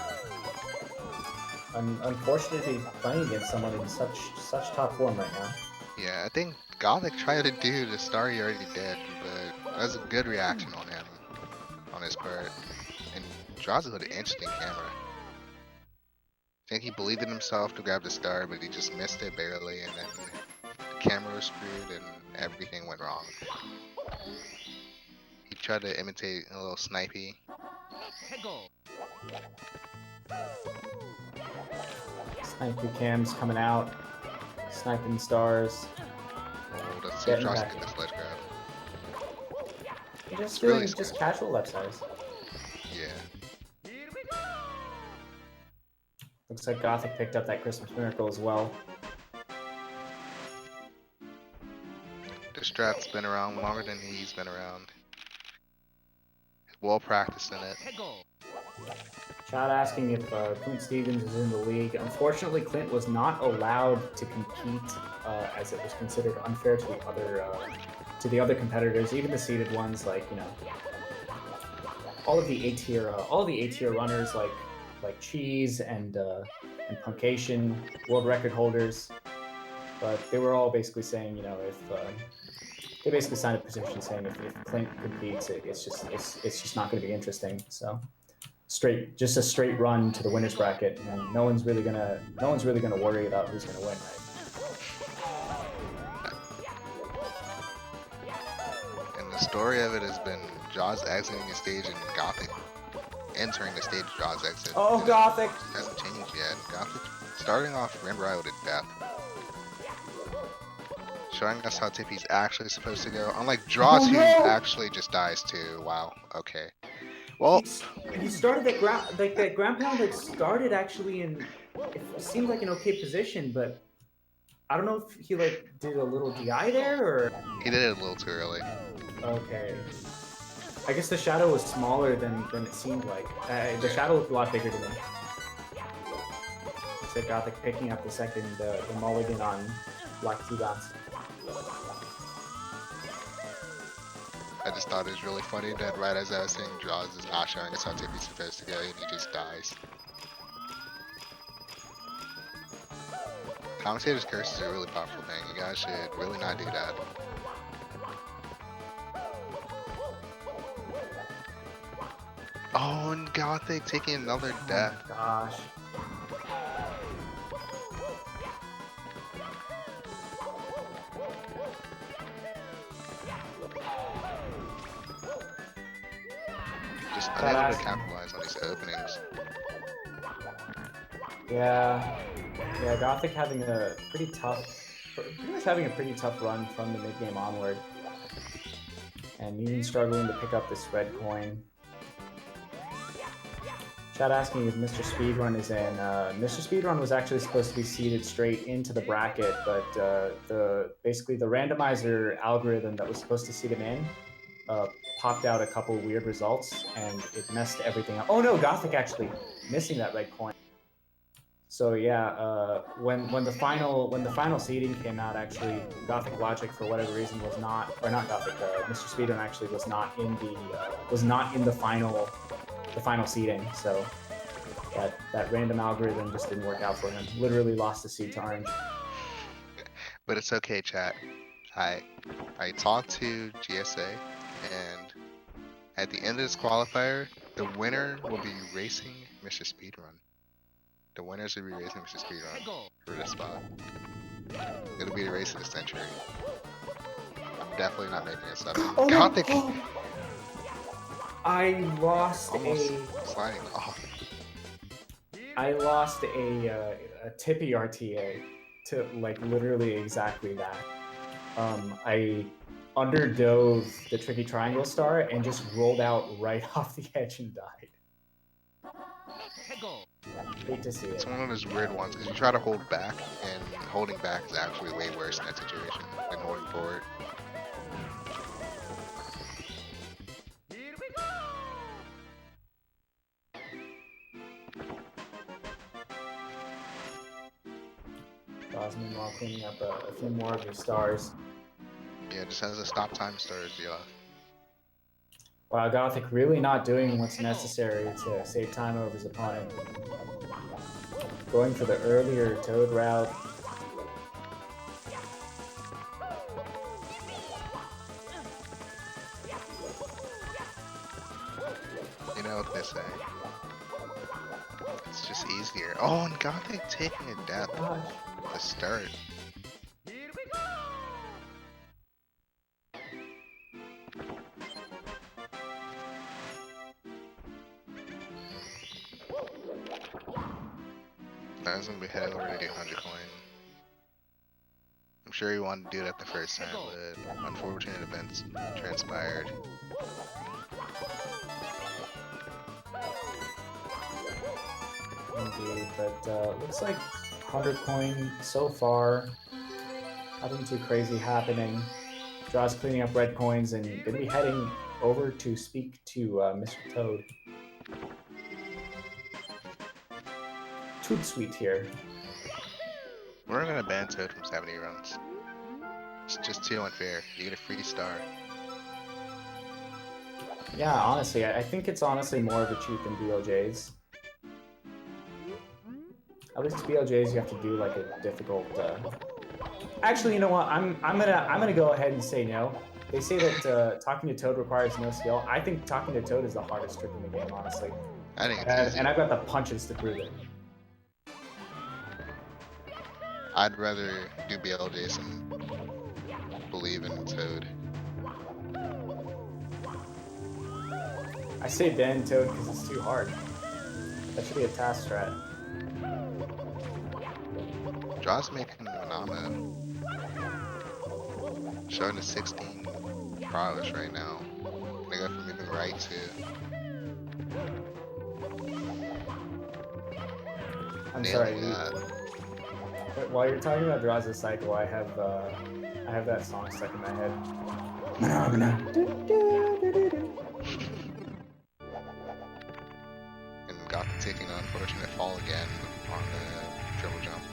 A: unfortunately playing against someone in such top form right now.
B: Yeah, I think Gothic tried to do the star he already did, but that was a good reaction on him, on his part. And Droz with an interesting camera. I think he believed in himself to grab the star, but he just missed it barely, and then the camera was screwed and everything went wrong. He tried to imitate a little snipey.
A: Snipey cams coming out, sniping stars.
B: Oh, let's see if Droz can get this ledge grab.
A: Just doing really just casual left sides.
B: Yeah.
A: Looks like Gothic picked up that Christmas Miracle as well.
B: The strat's been around longer than he's been around. He's well practiced in it.
A: Chat asking if Clint Stevens is in the league. Unfortunately, Clint was not allowed to compete as it was considered unfair to the other competitors, even the seeded ones, like, you know, all the A tier runners like Cheese and Punkation, world record holders. But they were all basically saying, you know, if they basically signed a petition saying if Clint competes, it's just not going to be interesting. So just a straight run to the winners bracket, and no one's really gonna worry about who's gonna win, right?
B: And the story of it has been Jaws exiting the stage and Gothic entering the stage. Jaws exit.
A: Oh, Gothic!
B: Hasn't changed yet. Gothic starting off unbridled at death. Showing us how Tippy's actually supposed to go. Unlike Droz, who actually just dies too. Wow. Okay. Well,
A: he started that ground pound like started actually in. It seemed like an okay position, but I don't know if he like did a little DI there or.
B: He did it a little too early.
A: Okay. I guess the shadow was smaller than it seemed like. The shadow looked a lot bigger to me. So Gothic picking up the mulligan on Black T-Bounce.
B: I just thought it was really funny that right as I was saying Jaws is not showing us how Tippy's supposed to go and he just dies. Commentator's curse is a really powerful thing. You guys should really not do that. Oh, and Gothic taking another death.
A: Oh my gosh.
B: Just unable to capitalize on these openings.
A: Yeah, Gothic having a pretty tough run from the mid game onward, and even struggling to pick up this red coin. Chat asking if Mr. Speedrun is in. Mr. Speedrun was actually supposed to be seeded straight into the bracket, but basically the randomizer algorithm that was supposed to seed him in popped out a couple weird results, and it messed everything up. Oh no, Gothic actually missing that red coin. So yeah, when the final seeding came out, actually GothicLogic for whatever reason was not, or not Gothic, Mr. Speedrun actually was not in the final seeding. So that random algorithm just didn't work out for him. Literally lost the seed to Orange.
B: But it's okay, chat. I talked to GSA, and at the end of this qualifier, the winner will be racing Mr. Speedrun. The winners will be racing Mr. Speedrun for this spot. It'll be the race of the century. I'm definitely not making this up.
A: Oh,
B: Gothic!
A: no. Oh. I lost
B: sliding off.
A: I lost a Tippy RTA to like literally exactly that. I underdove the tricky triangle star and just rolled out right off the edge and died. Hate to see it.
B: It's one of those weird ones because you try to hold back, and holding back is actually way worse in that situation than holding forward.
A: Osman while cleaning up a few more of your stars.
B: Yeah, just has a stop time stars, yeah.
A: Wow, Gothic really not doing what's necessary to save time over his opponent. Going for the earlier Toad route.
B: You know what they say. It's just easier. Oh, and Gothic taking a death to start. I was gonna be heading over to do 100 coin. I'm sure he wanted to do it at the first time, but unfortunate events transpired.
A: Indeed, but looks like 100 coin so far. Nothing too crazy happening. Droz cleaning up red coins and gonna be heading over to speak to Mr. Toad. Toot Sweet here.
B: We're gonna ban Toad from 70 runs. It's just too unfair. You get a free star.
A: Yeah, honestly, I think it's honestly more of a cheat than BLJs. At least BLJs you have to do like a difficult. Actually, you know what? I'm gonna go ahead and say no. They say that talking to Toad requires no skill. I think talking to Toad is the hardest trick in the game, honestly.
B: I think it's easy.
A: And I've got the punches to prove it.
B: I'd rather do BLJs than believe in Toad.
A: I say ban Toad because it's too hard. That should be a task strat.
B: Droz making Manama. Showing a 16 prowess right now. They go from moving right to.
A: I'm sorry.
B: That.
A: While you're talking about Draz's cycle, I have that song stuck in my head.
B: And Gothic taking an unfortunate fall again on the triple jump.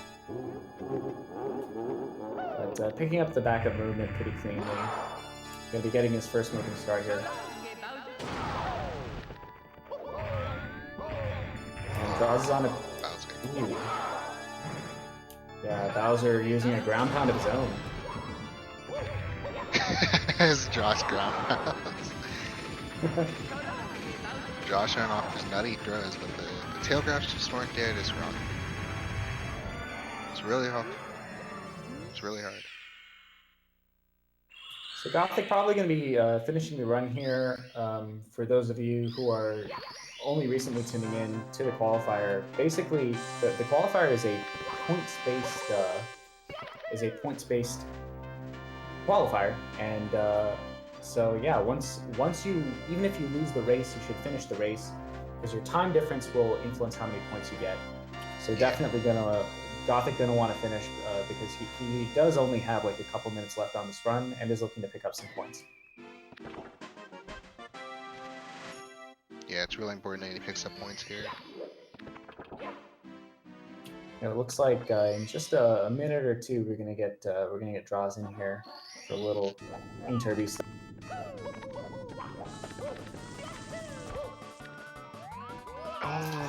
A: But picking up the backup movement pretty cleanly. Gonna be getting his first moving start here. And Draz is on a... Ooh. Yeah, Bowser using a ground pound of his own.
B: It's Josh ground pounds. Josh showing off his nutty throws, but the tail grabs just weren't there this run. It's really hard. It's really hard.
A: So Gothic probably going to be finishing the run here. For those of you who are only recently tuning in to the qualifier, basically the qualifier is a points-based qualifier, and so yeah, once you, even if you lose the race, you should finish the race because your time difference will influence how many points you get. So definitely Gothic gonna want to finish because he does only have like a couple minutes left on this run and is looking to pick up some points.
B: Yeah, it's really important that he picks up points here.
A: It looks like in just a minute or two we're gonna get Droz in here for a little interview.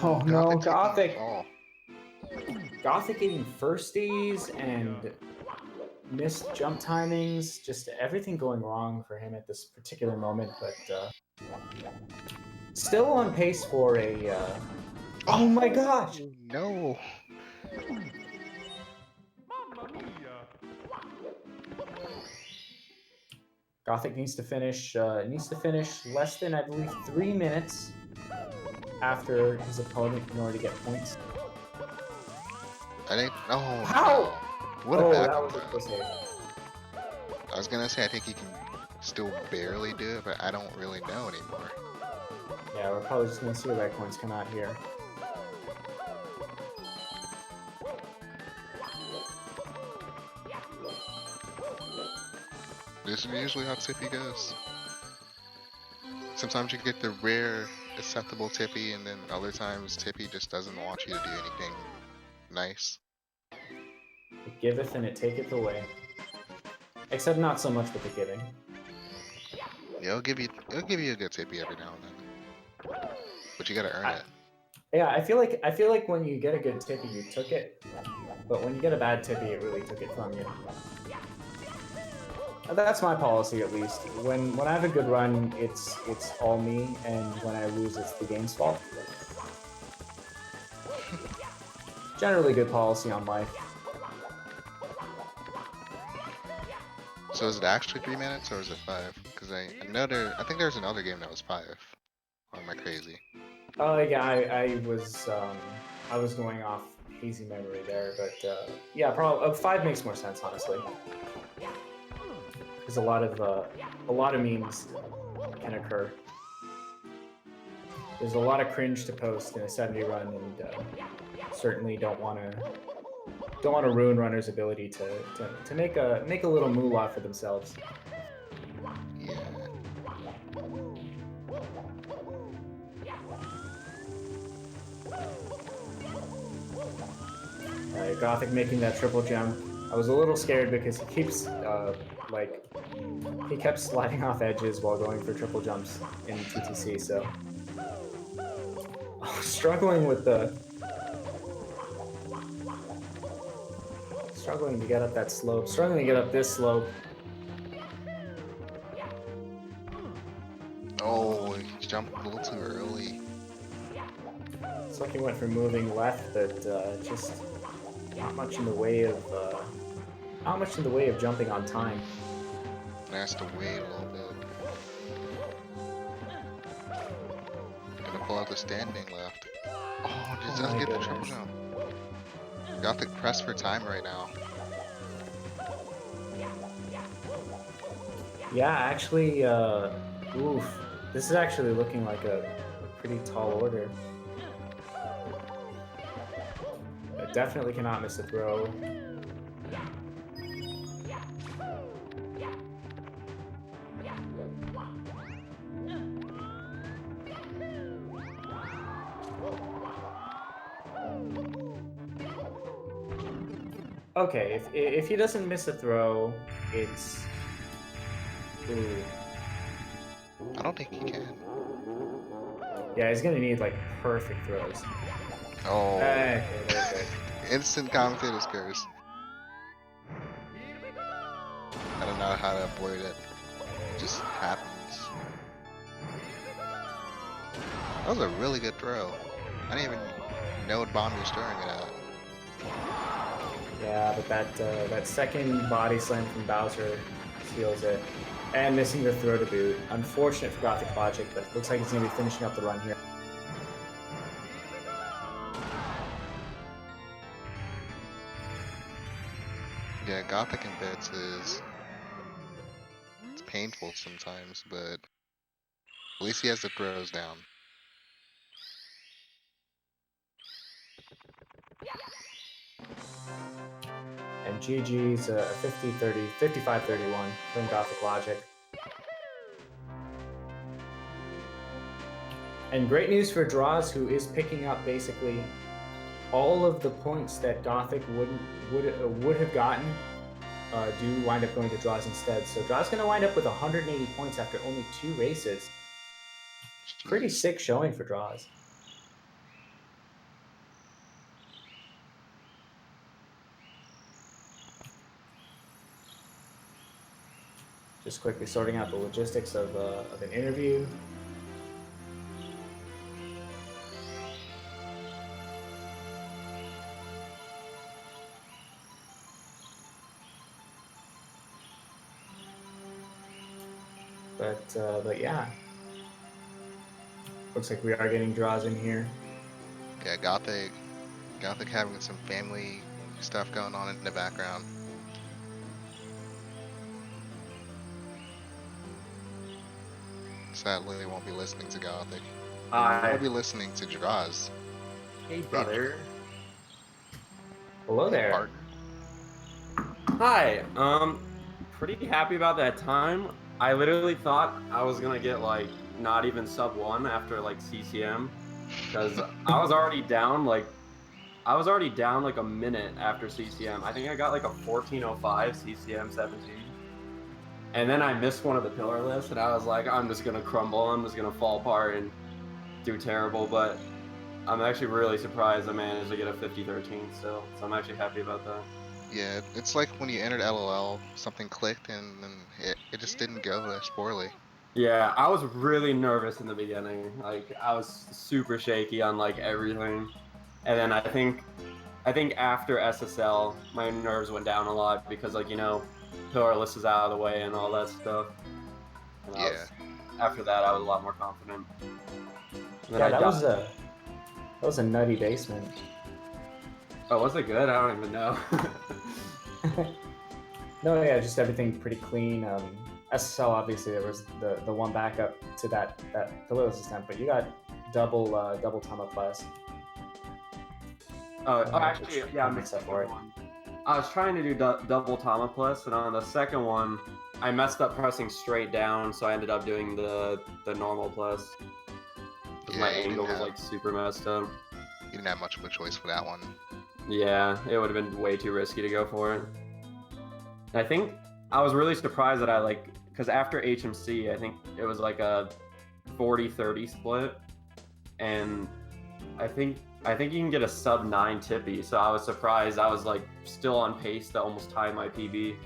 A: Oh no, Gothic! Gothic getting firsties and missed jump timings, just everything going wrong for him at this particular moment, but still on pace for a... Oh my gosh!
B: No!
A: Gothic needs to finish less than, I believe, 3 minutes after his opponent in order to get points.
B: I think. Oh,
A: how?
B: No. What a back
A: that was a close save.
B: I was gonna say I think he can still barely do it, but I don't really know anymore.
A: Yeah, we're probably just gonna see the red coins come out here.
B: This is usually how Tippy goes. Sometimes you get the rare, acceptable Tippy, and then other times Tippy just doesn't want you to do anything nice.
A: It giveth and it taketh away. Except not so much with the giving.
B: Yeah, it'll give you a good Tippy every now and then. But you gotta earn it.
A: Yeah, I feel like when you get a good Tippy, you took it. But when you get a bad Tippy, it really took it from you. That's my policy, at least. When I have a good run, it's all me, and when I lose, it's the game's fault. Generally good policy on life.
B: So is it actually 3 minutes or is it 5? Because I think there's another game that was 5. Or am I crazy?
A: Oh yeah, I was going off hazy memory there, but yeah, probably 5 makes more sense, honestly. Because a lot of memes can occur. There's a lot of cringe to post in a 70 run, and certainly don't want to ruin runners' ability to make a little moolah for themselves.
B: Yeah.
A: Gothic making that triple jump. I was a little scared because he keeps he kept sliding off edges while going for triple jumps in TTC, so struggling to get up that slope, struggling to get up this slope.
B: Oh, he jumped a little too early.
A: like he went for moving left, but just not much in the way of jumping on time.
B: Has to wait a little bit. Gonna pull out the standing left. Oh,
A: Oh
B: does
A: my
B: get the triple
A: goodness.
B: jump. Gothic press for time right now.
A: Yeah, actually, oof. This is actually looking like a pretty tall order. Definitely cannot miss a throw. Okay, if he doesn't miss a throw, it's... Ooh.
B: I don't think he can.
A: Yeah, he's gonna need like perfect throws.
B: Oh.
A: Okay, okay.
B: Instant commentator's curse. I don't know how to avoid it. It just happens. That was a really good throw. I didn't even know what bomb he was throwing it at.
A: Yeah, but that second body slam from Bowser seals it. And missing the throw to boot. Unfortunate for GothicLogic, but looks like he's gonna be finishing up the run here.
B: Yeah, Gothic in bits is... It's painful sometimes, but... At least he has the throws down.
A: And GG's 50-30, 55-31 from GothicLogic. And great news for Droz, who is picking up basically all of the points that Gothic would have gotten. Do wind up going to Droz instead. So Droz going to wind up with 180 points after only 2 races.
B: Jeez.
A: Pretty sick showing for Droz. Just quickly sorting out the logistics of an interview. But yeah, looks like we are getting Droz in here.
B: Yeah, Gothic having some family stuff going on in the background. Sadly, they won't be listening to Gothic. They'll be listening to Droz.
C: Hey, brother.
A: Hello there.
B: Partner.
C: Hi. Pretty happy about that time. I literally thought I was gonna get like not even sub 1 after like CCM, because I was already down like a minute after CCM. I think I got like a 14:05 CCM 17. And then I missed one of the pillar lists, and I was like, I'm just gonna crumble. I'm just gonna fall apart and do terrible. But I'm actually really surprised I managed to get a 50-13 still. So I'm actually happy about that.
B: Yeah, it's like when you entered LOL, something clicked and then it just didn't go as poorly.
C: Yeah, I was really nervous in the beginning. Like, I was super shaky on like everything. And then I think after SSL, my nerves went down a lot because, like, you know, pillar list is out of the way and all that stuff. And
B: Yeah.
C: After that, I was a lot more confident.
A: Yeah, that was a nutty basement.
C: Oh, was it good? I don't even know.
A: No, yeah, just everything pretty clean. SSL, obviously, there was the one backup to that pillar assistant, but you got double Tama plus.
C: Actually, yeah, I mixed up for it. I was trying to do double Tama plus, and on the second one, I messed up pressing straight down, so I ended up doing the normal plus. Because my angle was like super messed up.
B: You didn't have much of a choice for that one.
C: Yeah, it would have been way too risky to go for it. And I think I was really surprised that because after HMC, I think it was like a 40-30 split, and I think you can get a sub 9 tippy, so I was surprised. I was like still on pace to almost tie my PB,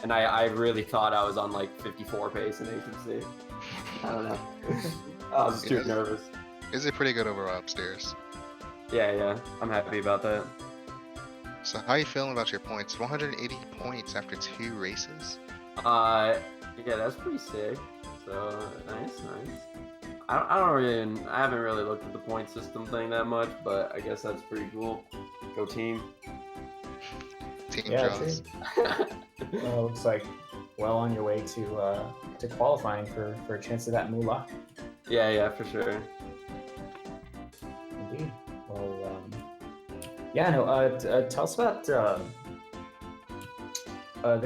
C: and I really thought I was on like 54 pace in HMC. I don't know. I was too nervous.
B: Is it pretty good over upstairs?
C: Yeah, I'm happy about that.
B: So how are you feeling about your points? 180 points after 2 races?
C: Yeah, that's pretty sick. So nice. I don't really, I haven't really looked at the point system thing that much, but I guess that's pretty cool. Go team.
B: Team
A: Yeah,
B: draws.
A: true. Looks like well on your way to qualifying for a chance of that moolah.
C: Yeah, for sure.
A: Indeed. Well, yeah, no. Tell us about. There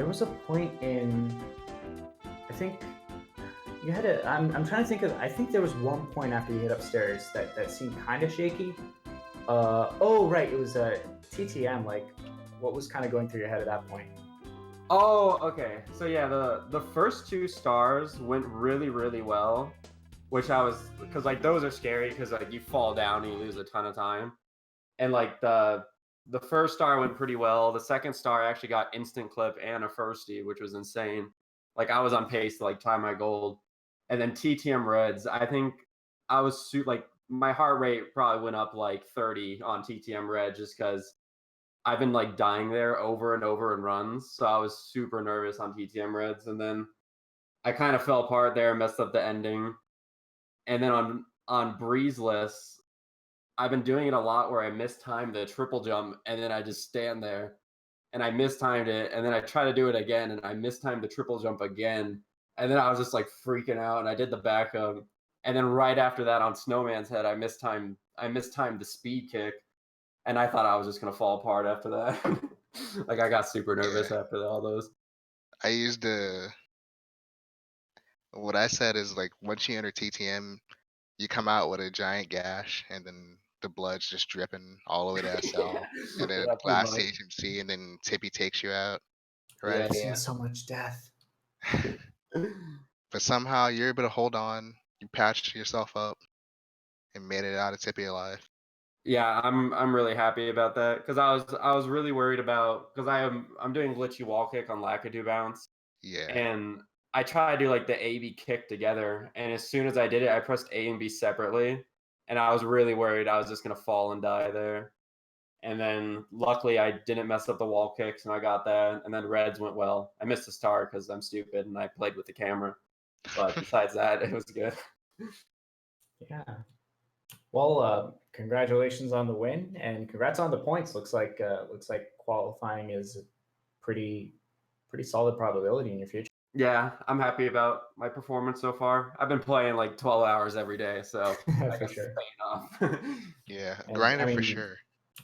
A: was a point in. I think you had a. I'm trying to think of. I think there was one point after you hit upstairs that seemed kind of shaky. Oh right, it was a TTM. Like, what was kind of going through your head at that point?
C: Oh, okay. So yeah, the first 2 stars went really well, which I was, because like those are scary because like you fall down and you lose a ton of time, and like the first star went pretty well. The second star actually got instant clip and a firstie, which was insane. Like I was on pace to like tie my gold, and then TTM reds. I think I was like my heart rate probably went up like 30 on TTM red just because I've been like dying there over and over in runs, so I was super nervous on TTM reds, and then I kind of fell apart there, messed up the ending, and then on breezeless, I've been doing it a lot where I mistime the triple jump, and then I just stand there, and I mistimed it, and then I try to do it again, and I mistimed the triple jump again, and then I was just like freaking out, and I did the backup, and then right after that on Snowman's Head, I mistimed the speed kick, and I thought I was just gonna fall apart after that. Like I got super nervous
B: Yeah.
C: after all those.
B: I used what I said is like once you enter TTM, you come out with a giant gash and then the blood's just dripping all the way to SL. And then
C: Yeah, pretty
B: last
C: much.
B: HMC and then Tippy takes you out,
C: Yeah,
B: right?
A: I've seen so much death.
B: But somehow you're able to hold on, you patched yourself up and made it out of Tippy alive.
C: Yeah, I'm really happy about that because I was really worried about, because I'm doing glitchy wall kick on Lakitu bounce,
B: Yeah.
C: and I try to do like the A B kick together, and as soon as I did it, I pressed A and B separately, and I was really worried I was just gonna fall and die there. And then luckily I didn't mess up the wall kicks and I got that. And then reds went well. I missed a star because I'm stupid and I played with the camera. But besides that, it was good.
A: Yeah. Well, congratulations on the win and congrats on the points. Looks like qualifying is a pretty solid probability in your future.
C: Yeah, I'm happy about my performance so far. I've been playing like 12 hours every day, so I
A: For
C: guess it's
A: sure.
C: paying off.
B: Yeah.
A: And I
B: Grinder for
A: mean,
B: sure.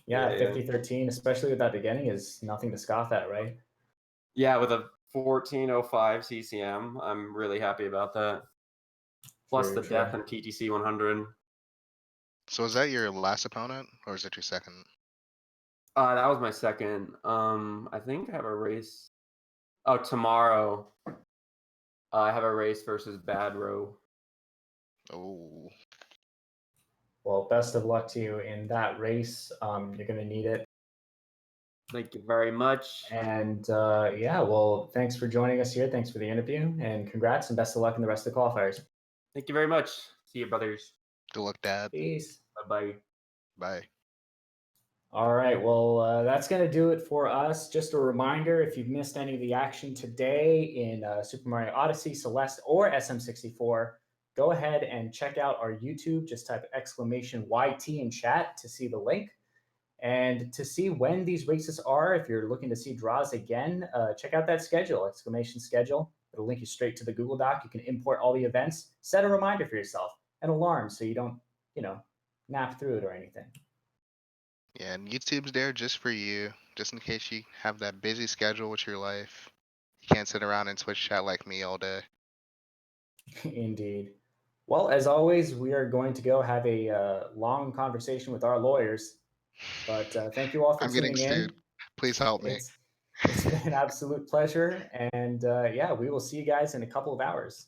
A: yeah,
C: Yeah.
A: 50-13, especially with that beginning, is nothing to scoff at, right?
C: Yeah, with a 1405 CCM, I'm really happy about that. Plus the
A: True.
C: death in TTC 100.
B: So is that your last opponent or is that your second?
C: That was my second. I think I have a race. Oh, tomorrow I have a race versus Bad Row.
B: Oh.
A: Well, best of luck to you in that race. You're going to need it.
C: Thank you very much.
A: And yeah, well, thanks for joining us here. Thanks for the interview and congrats and best of luck in the rest of the qualifiers.
C: Thank you very much. See you, brothers.
B: Good luck, Dad.
A: Peace.
C: Bye-bye.
B: Bye.
A: All right, well, that's going to do it for us. Just a reminder, if you've missed any of the action today in Super Mario Odyssey, Celeste, or SM64, go ahead and check out our YouTube. Just type exclamation YT in chat to see the link. And to see when these races are, if you're looking to see draws again, check out that schedule, exclamation schedule. It'll link you straight to the Google Doc. You can import all the events, set a reminder for yourself, an alarm so you don't, nap through it or anything.
B: Yeah, and YouTube's there just for you, just in case you have that busy schedule with your life. You can't sit around and Twitch chat like me all day.
A: Indeed. Well, as always, we are going to go have a long conversation with our lawyers. But thank you all for
B: I'm getting
A: tuning in.
B: sued. Please help me.
A: It's been an absolute pleasure. And yeah, we will see you guys in a couple of hours.